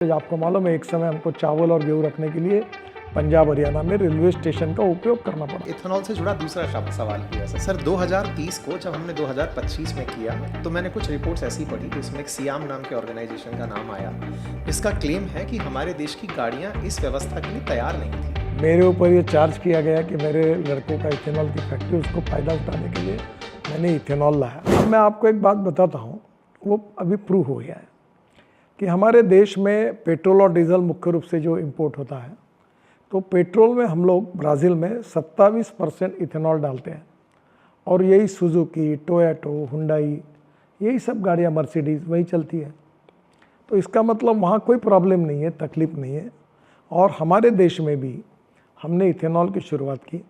आपको मालूम है एक समय हमको चावल और गेहूं रखने के लिए पंजाब हरियाणा में रेलवे स्टेशन का उपयोग करना पड़ा। इथेनॉल से जुड़ा दूसरा सवाल किया सर 2030 को जब हमने 2025 में किया तो मैंने कुछ रिपोर्ट्स ऐसी पढ़ी जिसमें एक सियाम नाम के ऑर्गेनाइजेशन का नाम आया। इसका क्लेम है कि हमारे देश की गाड़ियां इस व्यवस्था के लिए तैयार नहीं थी। मेरे ऊपर ये चार्ज किया गया कि मेरे लड़कों का इथेनॉल की फैक्ट्री, उसको फ़ायदा उठाने के लिए मैंने इथेनॉल लाया। अब मैं आपको एक बात बताता हूँ, वो अभी प्रूव हो गया है कि हमारे देश में पेट्रोल और डीजल मुख्य रूप से जो इंपोर्ट होता है, तो पेट्रोल में हम लोग ब्राज़ील में 27% इथेनॉल डालते हैं और यही सुजुकी, टोयोटो, हुंडई, यही सब गाड़ियाँ, मर्सिडीज़ वही चलती है। तो इसका मतलब वहाँ कोई प्रॉब्लम नहीं है, तकलीफ़ नहीं है। और हमारे देश में भी हमने इथेनॉल की शुरुआत की।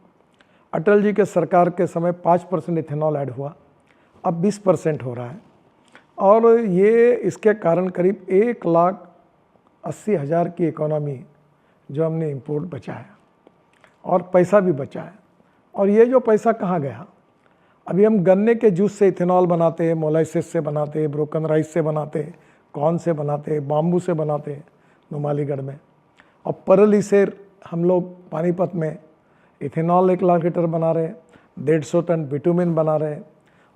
अटल जी के सरकार के समय 5% इथेनॉल ऐड हुआ, अब 20% हो रहा है। और ये इसके कारण करीब 1,80,000 की इकोनॉमी जो हमने इंपोर्ट बचाया और पैसा भी बचा है। और ये जो पैसा कहाँ गया? अभी हम गन्ने के जूस से इथेनॉल बनाते हैं, मोलाइसिस से बनाते हैं, ब्रोकन राइस से बनाते हैं, कॉर्न से बनाते हैं, बाम्बू से बनाते हैं नुमालीगढ़ में। और परली से हम लोग पानीपत में इथेनॉल 1 लाख लीटर बना रहे हैं, 150 टन बिटुमिन बना रहे हैं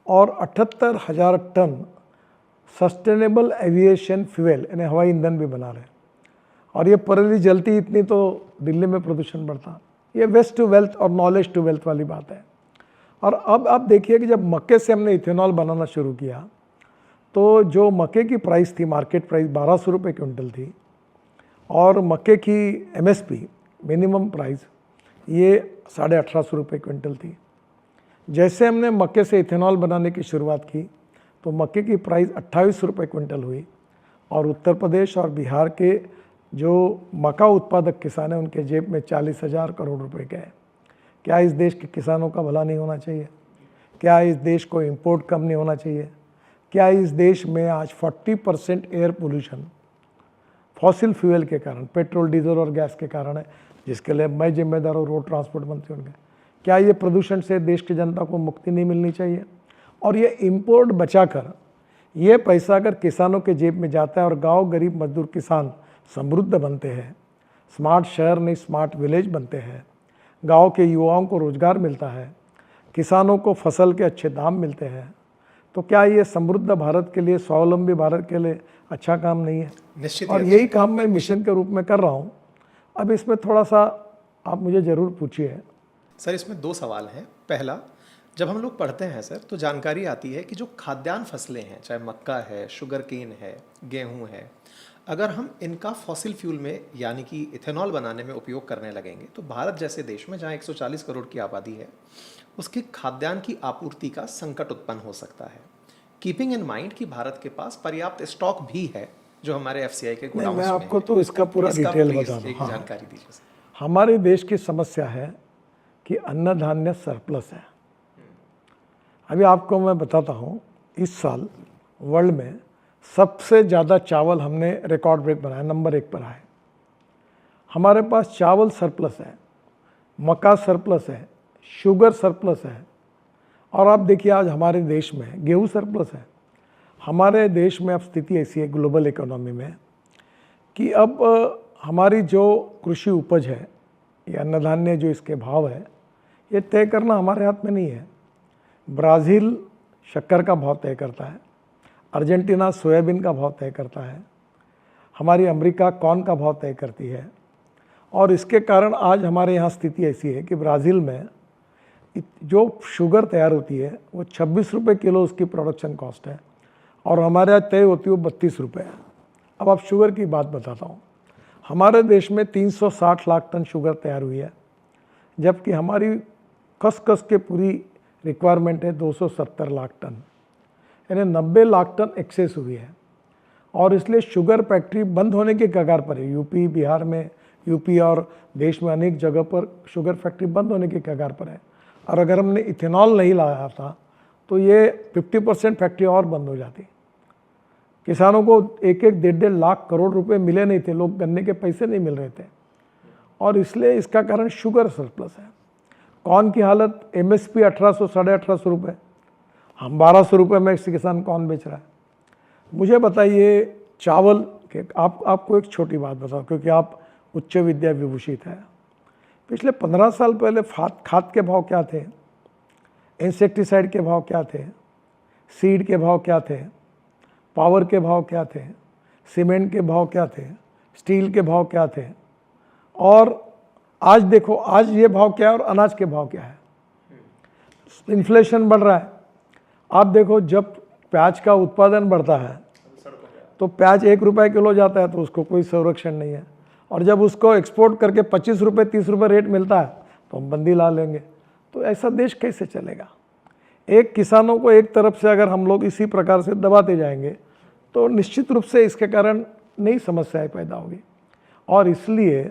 और 78,000 टन सस्टेनेबल एविएशन फ्यूल यानी हवाई ईंधन भी बना रहे हैं। और ये परेली जलती इतनी तो दिल्ली में प्रदूषण बढ़ता। ये वेस्ट टू वेल्थ और नॉलेज टू वेल्थ वाली बात है। और अब आप देखिए कि जब मक्के से हमने इथेनॉल बनाना शुरू किया तो जो मक्के की प्राइस थी, मार्केट प्राइस 1,200 रुपये क्विंटल थी और मक्के की MSP मिनिमम प्राइस ये 1,850 रुपये क्विंटल थी। जैसे हमने मक्के से इथेनॉल बनाने की शुरुआत की तो मक्के की प्राइस 28 रुपये क्विंटल हुई और उत्तर प्रदेश और बिहार के जो मक्का उत्पादक किसान हैं उनके जेब में 40,000 करोड़ रुपए गए। क्या इस देश के किसानों का भला नहीं होना चाहिए? क्या इस देश को इंपोर्ट कम नहीं होना चाहिए? क्या इस देश में आज 40% एयर पोल्यूशन फॉसिल फ्यूल के कारण, पेट्रोल, डीजल और गैस के कारण है, जिसके लिए मैं जिम्मेदार हूँ, रोड ट्रांसपोर्ट मंत्री होंगे। क्या ये प्रदूषण से देश की जनता को मुक्ति नहीं मिलनी चाहिए? और ये इंपोर्ट बचाकर ये पैसा अगर किसानों के जेब में जाता है और गांव गरीब मजदूर किसान समृद्ध बनते हैं, स्मार्ट शहर नहीं स्मार्ट विलेज बनते हैं, गांव के युवाओं को रोजगार मिलता है, किसानों को फसल के अच्छे दाम मिलते हैं, तो क्या ये समृद्ध भारत के लिए, स्वावलंबी भारत के लिए अच्छा काम नहीं है? निश्चित। और यही काम मैं मिशन के रूप में कर रहा हूँ। अब इसमें थोड़ा सा आप मुझे ज़रूर पूछिए। सर इसमें 2 सवाल हैं। पहला, जब हम लोग पढ़ते हैं सर तो जानकारी आती है कि जो खाद्यान्न फसलें हैं, चाहे मक्का है, शुगर केन है, गेहूं है, अगर हम इनका फॉसिल फ्यूल में यानी कि इथेनॉल बनाने में उपयोग करने लगेंगे तो भारत जैसे देश में जहां 140 करोड़ की आबादी है उसके खाद्यान्न की आपूर्ति का संकट उत्पन्न हो सकता है। कीपिंग इन माइंड कि भारत के पास पर्याप्त स्टॉक भी है जो हमारे FCI के गोडाउन में मैं आपको तो इसका पूरा डिटेल बता दूँ। हाँ, जानकारी दीजिए सर। हमारे देश की समस्या है कि अन्न धान्य सरप्लस है। अभी आपको मैं बताता हूँ, इस साल वर्ल्ड में सबसे ज़्यादा चावल हमने रिकॉर्ड ब्रेक बनाया, नंबर 1 पर आए। हमारे पास चावल सरप्लस है, मक्का सरप्लस है, शुगर सरप्लस है और आप देखिए आज हमारे देश में गेहूँ सरप्लस है। हमारे देश में अब स्थिति ऐसी है ग्लोबल इकोनॉमी में कि अब हमारी जो कृषि उपज है या अन्न धान्य जो इसके भाव है ये तय करना हमारे हाथ में नहीं है। ब्राज़ील शक्कर का भाव तय करता है, अर्जेंटीना सोयाबीन का भाव तय करता है, हमारी अमेरिका कॉर्न का भाव तय करती है। और इसके कारण आज हमारे यहाँ स्थिति ऐसी है कि ब्राज़ील में जो शुगर तैयार होती है वो 26 रुपये किलो उसकी प्रोडक्शन कॉस्ट है और हमारे यहाँ तय होती है वो 32 रुपये है। अब आप शुगर की बात बताता हूँ, हमारे देश में 360 लाख टन शुगर तैयार हुई है, जबकि हमारी कस के पूरी रिक्वायरमेंट है 270 लाख टन, यानी 90 लाख टन एक्सेस हुई है। और इसलिए शुगर फैक्ट्री बंद होने के कगार पर है। यूपी, बिहार में, यूपी और देश में अनेक जगह पर शुगर फैक्ट्री बंद होने के कगार पर है। और अगर हमने इथेनॉल नहीं लाया था तो ये 50% फैक्ट्री और बंद हो जाती। किसानों को 1-1, 1.5 लाख करोड़ रुपए मिले नहीं थे, लोग गन्ने के पैसे नहीं मिल रहे थे और इसलिए इसका कारण शुगर सरप्लस है। कॉर्न की हालत MSP 1800 1850 रुपये, हम 1200 रुपये में किसान कॉर्न बेच रहा है। मुझे बताइए चावल के आपको एक छोटी बात बताऊं, क्योंकि आप उच्च विद्या विभूषित हैं। पिछले 15 साल पहले खाद के भाव क्या थे, इंसेक्टिसाइड के भाव क्या थे, सीड के भाव क्या थे, पावर के भाव क्या थे, सीमेंट के भाव क्या थे, स्टील के भाव क्या थे, और आज देखो आज ये भाव क्या है और अनाज के भाव क्या है। इन्फ्लेशन बढ़ रहा है। आप देखो जब प्याज का उत्पादन बढ़ता है तो प्याज 1 रुपये किलो जाता है तो उसको कोई संरक्षण नहीं है, और जब उसको एक्सपोर्ट करके 25 रुपये 30 रुपये रेट मिलता है तो हम बंदी ला लेंगे। तो ऐसा देश कैसे चलेगा। एक किसानों को एक तरफ से अगर हम लोग इसी प्रकार से दबाते जाएंगे तो निश्चित रूप से इसके कारण नई समस्याएं पैदा होगी। और इसलिए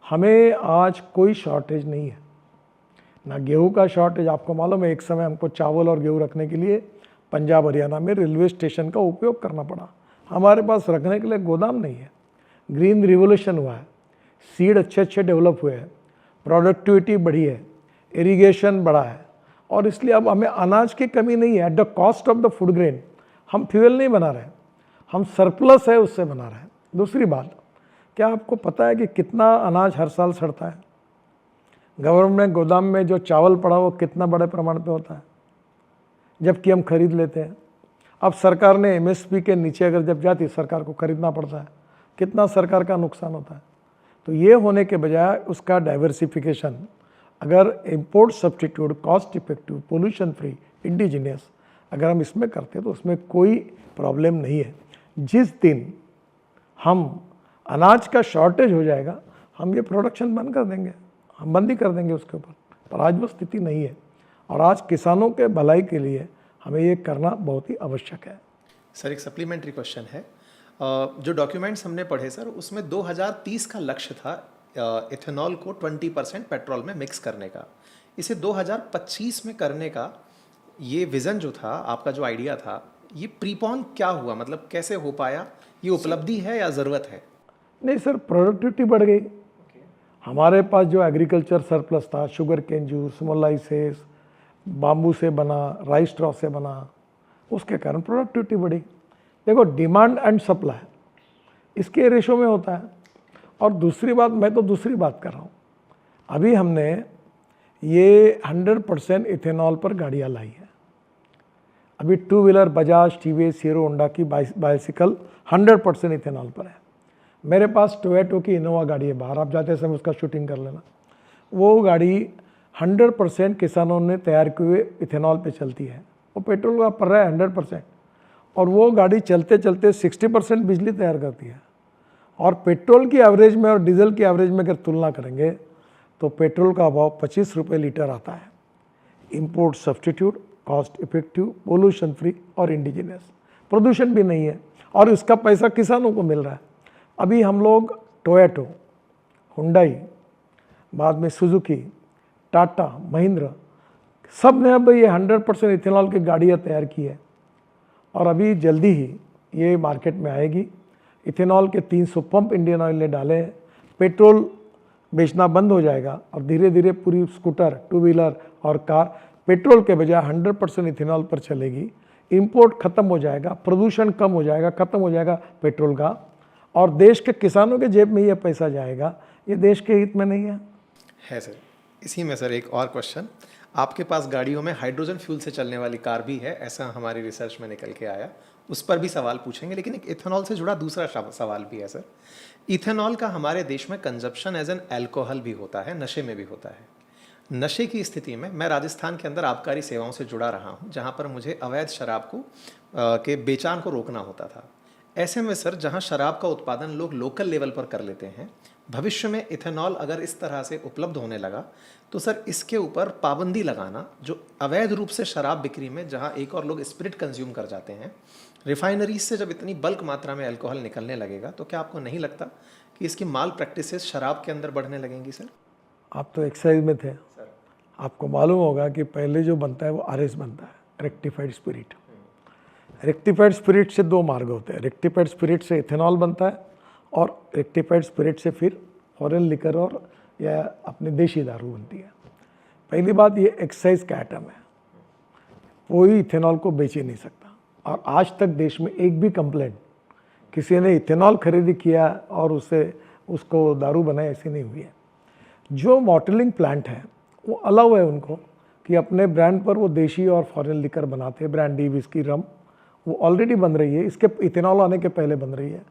हमें आज कोई शॉर्टेज नहीं है, ना गेहूं का शॉर्टेज। आपको मालूम है एक समय हमको चावल और गेहूं रखने के लिए पंजाब हरियाणा में रेलवे स्टेशन का उपयोग करना पड़ा। हमारे पास रखने के लिए गोदाम नहीं है। ग्रीन रिवोल्यूशन हुआ है, सीड अच्छे डेवलप हुए हैं, प्रोडक्टिविटी बढ़ी है, इरिगेशन बढ़ा है, और इसलिए अब हमें अनाज की कमी नहीं है। At the cost of the food grain हम फ्यूल नहीं बना रहे, हम सरप्लस है उससे बना रहे हैं। दूसरी बात, क्या आपको पता है कि कितना अनाज हर साल सड़ता है। गवर्नमेंट गोदाम में जो चावल पड़ा वो कितना बड़े प्रमाण पे होता है, जबकि हम खरीद लेते हैं। अब सरकार ने एमएसपी के नीचे अगर जब जाती सरकार को खरीदना पड़ता है, कितना सरकार का नुकसान होता है। तो ये होने के बजाय उसका डाइवर्सिफिकेशन, अगर import substitute, cost effective, pollution free, indigenous अगर हम इसमें करते तो उसमें कोई प्रॉब्लम नहीं है। जिस दिन हम अनाज का शॉर्टेज हो जाएगा हम ये प्रोडक्शन बंद कर देंगे, हम बंदी कर देंगे उसके ऊपर। पर आज वो स्थिति नहीं है, और आज किसानों के भलाई के लिए हमें ये करना बहुत ही आवश्यक है। सर एक सप्लीमेंट्री क्वेश्चन है। जो डॉक्यूमेंट्स हमने पढ़े सर उसमें 2030 का लक्ष्य था इथेनॉल को 20% पेट्रोल में मिक्स करने का। इसे 2025 में करने का ये विज़न जो था, आपका जो आइडिया था, ये प्रीपोन क्या हुआ, मतलब कैसे हो पाया? ये उपलब्धि है या ज़रूरत है? नहीं सर, प्रोडक्टिविटी बढ़ गई। हमारे पास जो एग्रीकल्चर सरप्लस था, शुगर केन जूस, मोलाइसेस, बाम्बू से बना, राइस स्ट्रॉ से बना, उसके कारण प्रोडक्टिविटी बढ़ी। देखो डिमांड एंड सप्लाई इसके रेशो में होता है। और दूसरी बात, मैं तो दूसरी बात कर रहा हूँ, अभी हमने ये 100% इथेनॉल पर गाड़ियाँ लाई है। अभी 2 wheeler Bajaj, TVS, hero Honda की बाइसिकल 100% इथेनॉल पर है। मेरे पास टोयोटो की इनोवा गाड़ी है, बाहर आप जाते समय उसका शूटिंग कर लेना। वो गाड़ी 100% किसानों ने तैयार किए हुए इथेनॉल पे चलती है। वो पेट्रोल का पड़ रहा है 100%, और वो गाड़ी चलते चलते 60% बिजली तैयार करती है। और पेट्रोल की एवरेज में और डीजल की एवरेज में अगर तुलना करेंगे तो पेट्रोल का भाव 25 रुपये लीटर आता है। Import substitute, cost effective, pollution free और इंडिजिनियस, प्रदूषण भी नहीं है, और इसका पैसा किसानों को मिल रहा है। अभी हम लोग टोयोटो, हुंडई, बाद में सुजुकी, टाटा, महिंद्रा, सब ने अब ये 100% इथेनॉल की गाड़ियाँ तैयार की है, और अभी जल्दी ही ये मार्केट में आएगी। इथेनॉल के 300 पंप इंडियन ऑयल ने डाले हैं। पेट्रोल बेचना बंद हो जाएगा, और धीरे धीरे पूरी स्कूटर, 2 व्हीलर और कार पेट्रोल के बजाय 100% इथेनॉल पर चलेगी। इंपोर्ट खत्म हो जाएगा, प्रदूषण कम हो जाएगा, खत्म हो जाएगा पेट्रोल का, और देश के किसानों के जेब में ये पैसा जाएगा। ये देश के हित में नहीं है सर। इसी में सर एक और क्वेश्चन, आपके पास गाड़ियों में हाइड्रोजन फ्यूल से चलने वाली कार भी है, ऐसा हमारी रिसर्च में निकल के आया, उस पर भी सवाल पूछेंगे। लेकिन एक इथेनॉल से जुड़ा दूसरा सवाल भी है सर। इथेनॉल का हमारे देश में कंजप्शन एज एन अल्कोहल भी होता है, नशे में भी होता है। नशे की स्थिति में मैं राजस्थान के अंदर आबकारी सेवाओं से जुड़ा रहा हूँ, जहाँ पर मुझे अवैध शराब के बेचान को रोकना होता था। ऐसे में सर, जहाँ शराब का उत्पादन लोग लोकल लेवल पर कर लेते हैं, भविष्य में इथेनॉल अगर इस तरह से उपलब्ध होने लगा तो सर इसके ऊपर पाबंदी लगाना, जो अवैध रूप से शराब बिक्री में, जहाँ एक और लोग स्पिरिट कंज्यूम कर जाते हैं, रिफाइनरीज से जब इतनी बल्क मात्रा में अल्कोहल निकलने लगेगा, तो क्या आपको नहीं लगता कि इसकी माल प्रैक्टिसेस शराब के अंदर बढ़ने लगेंगी सर? आप तो एक्साइज में थे सर, आपको मालूम होगा कि पहले जो बनता है वो आरएस बनता है, रेक्टिफाइड स्पिरिट। रेक्टिफाइड स्पिरिट से 2 मार्ग होते हैं। रेक्टिफाइड स्पिरिट से इथेनॉल बनता है, और रेक्टिफाइड स्पिरिट से फिर फॉरेन लिकर और या अपनी देशी दारू बनती है। पहली बात, ये एक्साइज का आइटम है, कोई इथेनॉल को बेच ही नहीं सकता। और आज तक देश में एक भी कंप्लेंट किसी ने इथेनॉल खरीदी किया और उसको दारू बनाए, ऐसी नहीं हुई है। जो मॉटलिंग प्लांट है वो अलाउ है उनको कि अपने ब्रांड पर वो देशी और फॉरेन लिकर बनाते हैं, ब्रांडी, विस्की, रम, वो ऑलरेडी बन रही है, इसके इथेनॉल आने के पहले बन रही है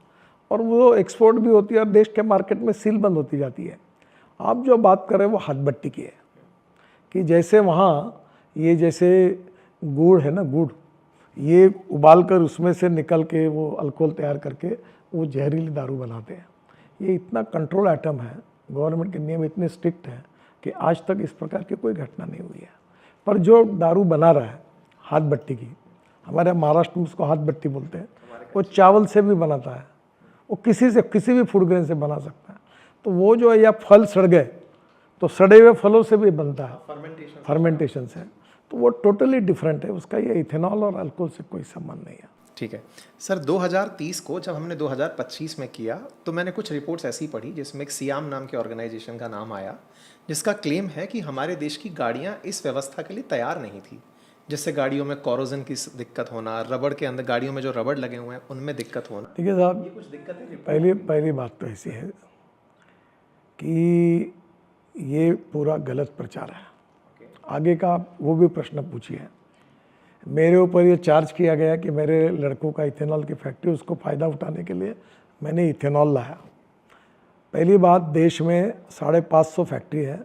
और वो एक्सपोर्ट भी होती है और देश के मार्केट में सील बंद होती जाती है। आप जो बात कर रहे हैं वो हाथ भट्टी की है कि जैसे वहाँ ये जैसे गुड़ है ना, गुड़ ये उबाल कर उसमें से निकल के वो अल्कोहल तैयार करके वो जहरीली दारू बनाते हैं। ये इतना कंट्रोल आइटम है, गवर्नमेंट के नियम इतने स्ट्रिक्ट हैं कि आज तक इस प्रकार की कोई घटना नहीं हुई है। पर जो दारू बना रहा है हाथ भट्टी की, हमारे महाराष्ट्र में उसको हाथ भट्टी बोलते हैं, वो चावल से भी बनाता है, वो किसी भी फूड ग्रेन से बना सकता है। तो वो जो है या फल सड़ गए तो सड़े हुए फलों से भी बनता है, फर्मेंटेशन से, तो वो टोटली डिफरेंट है। उसका ये इथेनॉल और अल्कोहल से कोई संबंध नहीं है। ठीक है सर, 2030 को जब हमने 2025 में किया तो मैंने कुछ रिपोर्ट्स ऐसी पढ़ी जिसमें एक सियाम नाम के ऑर्गेनाइजेशन का नाम आया, जिसका क्लेम है कि हमारे देश की गाड़ियां इस व्यवस्था के लिए तैयार नहीं थी, जिससे गाड़ियों में कोरोजन की दिक्कत होना, रबड़ के अंदर गाड़ियों में जो रबड़ लगे हुए हैं उनमें दिक्कत होना। ठीक है साहब, ये कुछ दिक्कतें पहली बात तो ऐसी है कि ये पूरा गलत प्रचार है। आगे का आप वो भी प्रश्न पूछिए। मेरे ऊपर ये चार्ज किया गया कि मेरे लड़कों का इथेनॉल की फैक्ट्री, उसको फ़ायदा उठाने के लिए मैंने इथेनॉल लाया। पहली बात, देश में 550 फैक्ट्री है,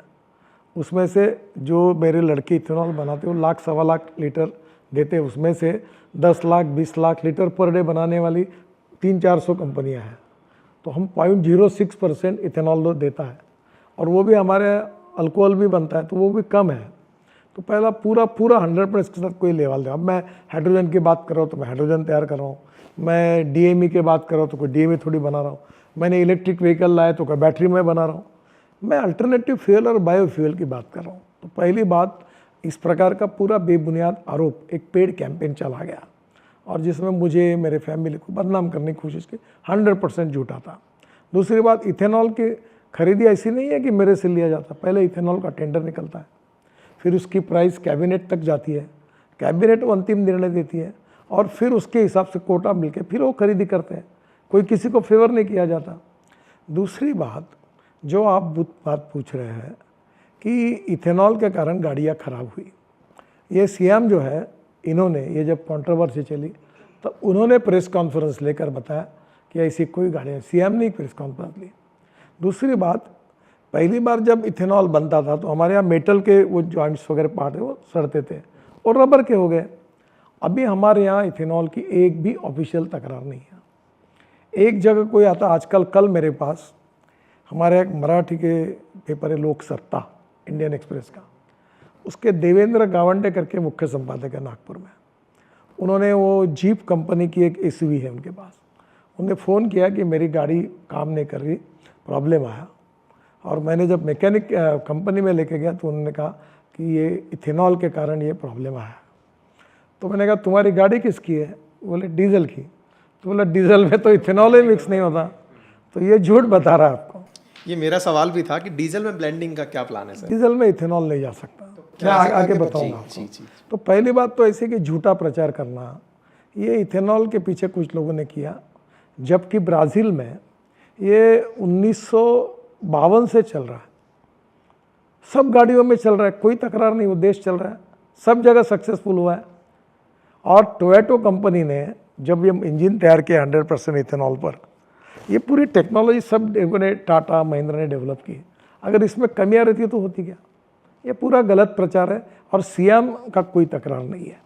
उसमें से जो मेरे लड़के इथेनॉल बनाते हैं वो 1 सवा लाख लीटर देते हैं, उसमें से 10 lakh 20 lakh litre per day बनाने वाली 300-400 कंपनियां हैं। तो हम 0.06% इथेनॉल देता है और वो भी हमारे अल्कोहल भी बनता है तो वो भी कम है। तो पहला पूरा 100% के साथ कोई लेवल दे। अब मैं हाइड्रोजन की बात कर रहा हूँ तो मैं हाइड्रोजन तैयार कर रहा हूँ, मैं डीएमई की बात कर रहा हूँ तो कोई डीएमई थोड़ी बना रहा हूँ, मैंने इलेक्ट्रिक व्हीकल लाया तो कोई बैटरी में बना रहा हूँ, मैं अल्टरनेटिव फ्यूल और बायोफ्यूल की बात कर रहा हूँ। तो पहली बात, इस प्रकार का पूरा बेबुनियाद आरोप, एक पेड कैंपेन चला गया और जिसमें मुझे, मेरे फैमिली को बदनाम करने की कोशिश की, 100% झूठा था। दूसरी बात, इथेनॉल की खरीदी ऐसी नहीं है कि मेरे से लिया जाता, पहले इथेनॉल का टेंडर निकलता है, फिर उसकी प्राइस कैबिनेट तक जाती है, कैबिनेट वो अंतिम निर्णय देती है और फिर उसके हिसाब से कोटा मिलके फिर वो खरीदी करते हैं, कोई किसी को फेवर नहीं किया जाता। दूसरी बात, जो आप बात पूछ रहे हैं कि इथेनॉल के कारण गाड़ियाँ खराब हुई, ये सीएम जो है, इन्होंने ये जब कंट्रोवर्सी चली तो उन्होंने प्रेस कॉन्फ्रेंस लेकर बताया कि ऐसी कोई गाड़ियाँ, सीएम ने प्रेस कॉन्फ्रेंस ली। दूसरी बात, पहली बार जब इथेनॉल बनता था तो हमारे यहाँ मेटल के वो जॉइंट्स वगैरह पार्ट है वो सड़ते थे और रबर के हो गए। अभी हमारे यहाँ इथेनॉल की एक भी ऑफिशियल तकरार नहीं है। एक जगह कोई आता, आजकल कल मेरे पास हमारे एक मराठी के पेपर है लोक सत्ता, इंडियन एक्सप्रेस का, उसके देवेंद्र गावंडे करके मुख्य संपादक है नागपुर में, उन्होंने वो जीप कंपनी की एक एसयूवी है उनके पास, उन्होंने फ़ोन किया कि मेरी गाड़ी काम नहीं कर रही, प्रॉब्लम आया। और मैंने जब मैकेनिक कंपनी में लेके गया तो उन्होंने कहा कि ये इथेनॉल के कारण ये प्रॉब्लम आया। तो मैंने कहा तुम्हारी गाड़ी किसकी है? बोले डीजल की। तो बोला डीजल में तो इथेनॉल ही मिक्स नहीं होता, तो ये झूठ बता रहा है आपको। ये मेरा सवाल भी था कि डीजल में ब्लेंडिंग का क्या प्लान है सर? डीजल में इथेनॉल नहीं जा सकता, मैं आगे बताऊंगा आपको। तो पहली बात तो ऐसे कि झूठा प्रचार करना, ये इथेनॉल के पीछे कुछ लोगों ने किया, जबकि ब्राज़ील में ये 1952 से चल रहा है, सब गाड़ियों में चल रहा है, कोई तकरार नहीं, वो देश चल रहा है, सब जगह सक्सेसफुल हुआ है। और टोयोटो कंपनी ने जब ये इंजन तैयार किया 100% इथेनॉल पर, ये पूरी टेक्नोलॉजी सब लोगों ने, टाटा महिंद्रा ने डेवलप की। अगर इसमें कमियां रहती तो होती क्या? ये पूरा गलत प्रचार है और सीएम का कोई तकरार नहीं है।